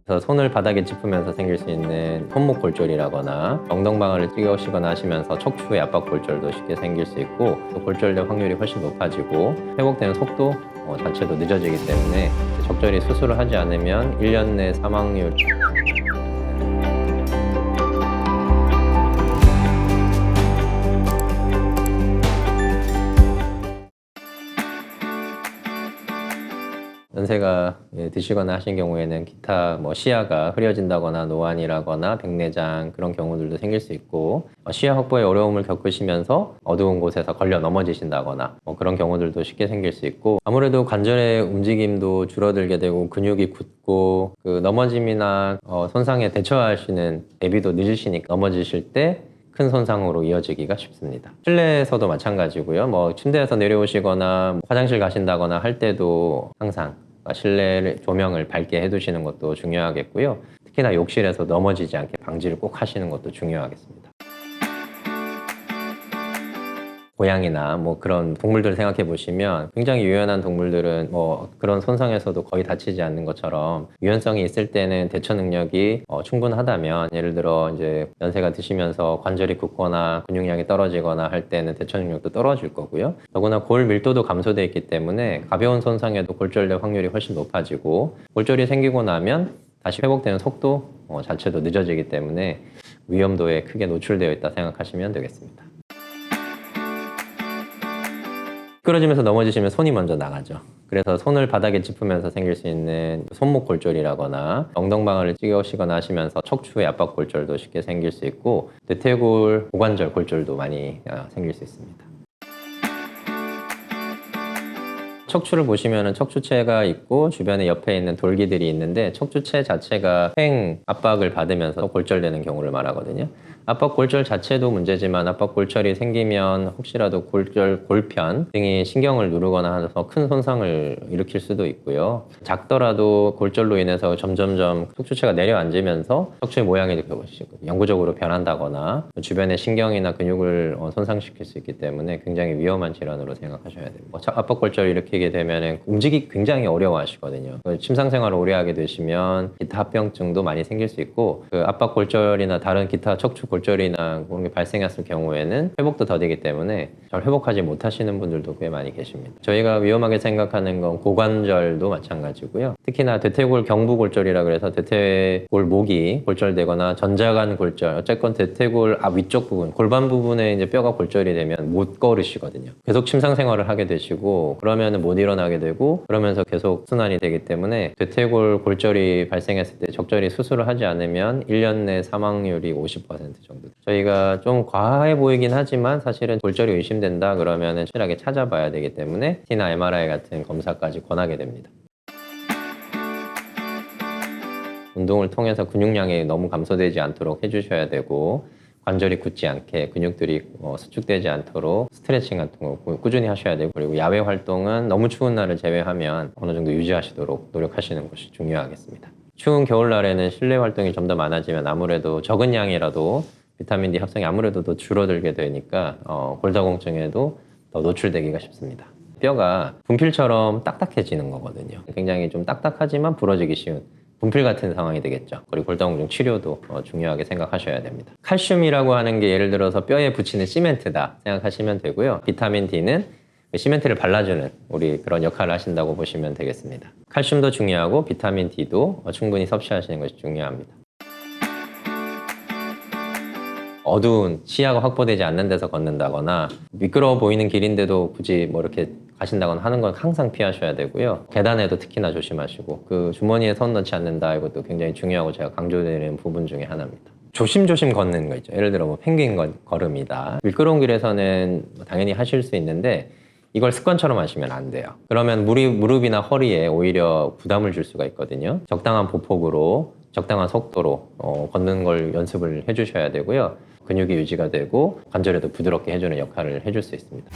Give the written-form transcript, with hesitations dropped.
그래서 손을 바닥에 짚으면서 생길 수 있는 손목 골절이라거나 엉덩방아를 찌우시거나 하시면서 척추의 압박 골절도 쉽게 생길 수 있고, 또 골절될 확률이 훨씬 높아지고 회복되는 속도 자체도 늦어지기 때문에 적절히 수술을 하지 않으면 1년 내 사망률 연세가 드시거나 하신 경우에는 기타 시야가 흐려진다거나 노안이라거나 백내장 그런 경우들도 생길 수 있고, 시야 확보에 어려움을 겪으시면서 어두운 곳에서 걸려 넘어지신다거나 그런 경우들도 쉽게 생길 수 있고, 아무래도 관절의 움직임도 줄어들게 되고 근육이 굳고 그 넘어짐이나 손상에 대처하시는 대비도 늦으시니까 넘어지실 때 큰 손상으로 이어지기가 쉽습니다. 실내에서도 마찬가지고요. 침대에서 내려오시거나 화장실 가신다거나 할 때도 항상 실내 조명을 밝게 해두시는 것도 중요하겠고요. 특히나 욕실에서 넘어지지 않게 방지를 꼭 하시는 것도 중요하겠습니다. 고양이나 그런 동물들을 생각해 보시면 굉장히 유연한 동물들은 그런 손상에서도 거의 다치지 않는 것처럼 유연성이 있을 때는 대처 능력이 충분하다면, 예를 들어 이제 연세가 드시면서 관절이 굳거나 근육량이 떨어지거나 할 때는 대처 능력도 떨어질 거고요. 더구나 골 밀도도 감소되어 있기 때문에 가벼운 손상에도 골절될 확률이 훨씬 높아지고, 골절이 생기고 나면 다시 회복되는 속도 자체도 늦어지기 때문에 위험도에 크게 노출되어 있다 생각하시면 되겠습니다. 미끄러지면서 넘어지시면 손이 먼저 나가죠. 그래서 손을 바닥에 짚으면서 생길 수 있는 손목 골절이라거나 엉덩방아를 찌우시거나 하시면서 척추의 압박 골절도 쉽게 생길 수 있고, 대퇴골 고관절 골절도 많이 생길 수 있습니다. 척추를 보시면 척추체가 있고 주변에 옆에 있는 돌기들이 있는데, 척추체 자체가 횡 압박을 받으면서 골절되는 경우를 말하거든요. 압박 골절 자체도 문제지만 압박 골절이 생기면 혹시라도 골편 등이 신경을 누르거나 해서 큰 손상을 일으킬 수도 있고요. 작더라도 골절로 인해서 점점점 척추체가 내려앉으면서 척추의 모양이 영구적으로 변한다거나 주변의 신경이나 근육을 손상시킬 수 있기 때문에 굉장히 위험한 질환으로 생각하셔야 됩니다. 압박 골절을 일으키게 되면 움직이기 굉장히 어려워하시거든요. 침상 생활을 오래 하게 되시면 기타 합병증도 많이 생길 수 있고, 그 압박 골절이나 다른 기타 척추 골절이나 그런 게 발생했을 경우에는 회복도 더디기 때문에 잘 회복하지 못하시는 분들도 꽤 많이 계십니다. 저희가 위험하게 생각하는 건 고관절도 마찬가지고요. 특히나 대퇴골 경부골절이라 그래서 대퇴골 목이 골절되거나 전자간 골절, 어쨌건 대퇴골 앞 위쪽 부분, 골반 부분에 이제 뼈가 골절이 되면 못 걸으시거든요. 계속 침상 생활을 하게 되시고 그러면 못 일어나게 되고, 그러면서 계속 순환이 되기 때문에 대퇴골 골절이 발생했을 때 적절히 수술을 하지 않으면 1년 내 사망률이 50% 정도. 저희가 좀 과해 보이긴 하지만 사실은 골절이 의심된다 그러면 확실하게 찾아봐야 되기 때문에 CT나 MRI 같은 검사까지 권하게 됩니다. 운동을 통해서 근육량이 너무 감소되지 않도록 해주셔야 되고, 관절이 굳지 않게 근육들이 수축되지 않도록 스트레칭 같은 거 꾸준히 하셔야 되고, 그리고 야외 활동은 너무 추운 날을 제외하면 어느 정도 유지하시도록 노력하시는 것이 중요하겠습니다. 추운 겨울날에는 실내 활동이 좀 더 많아지면 아무래도 적은 양이라도 비타민 D 합성이 아무래도 더 줄어들게 되니까 골다공증에도 더 노출되기가 쉽습니다. 뼈가 분필처럼 딱딱해지는 거거든요. 굉장히 좀 딱딱하지만 부러지기 쉬운 분필 같은 상황이 되겠죠. 그리고 골다공증 치료도 중요하게 생각하셔야 됩니다. 칼슘이라고 하는 게 예를 들어서 뼈에 붙이는 시멘트다 생각하시면 되고요. 비타민 D는 시멘트를 발라주는 그런 역할을 하신다고 보시면 되겠습니다. 칼슘도 중요하고 비타민 D도 충분히 섭취하시는 것이 중요합니다. 어두운 시야가 확보되지 않는 데서 걷는다거나 미끄러워 보이는 길인데도 굳이 이렇게 가신다거나 하는 건 항상 피하셔야 되고요. 계단에도 특히나 조심하시고, 그 주머니에 손 넣지 않는다, 이것도 굉장히 중요하고 제가 강조드리는 부분 중에 하나입니다. 조심조심 걷는 거 있죠. 예를 들어 펭귄 걸음이다. 미끄러운 길에서는 당연히 하실 수 있는데 이걸 습관처럼 하시면 안 돼요. 그러면 무릎이나 허리에 오히려 부담을 줄 수가 있거든요. 적당한 보폭으로 적당한 속도로 걷는 걸 연습을 해주셔야 되고요. 근육이 유지가 되고 관절에도 부드럽게 해주는 역할을 해줄 수 있습니다.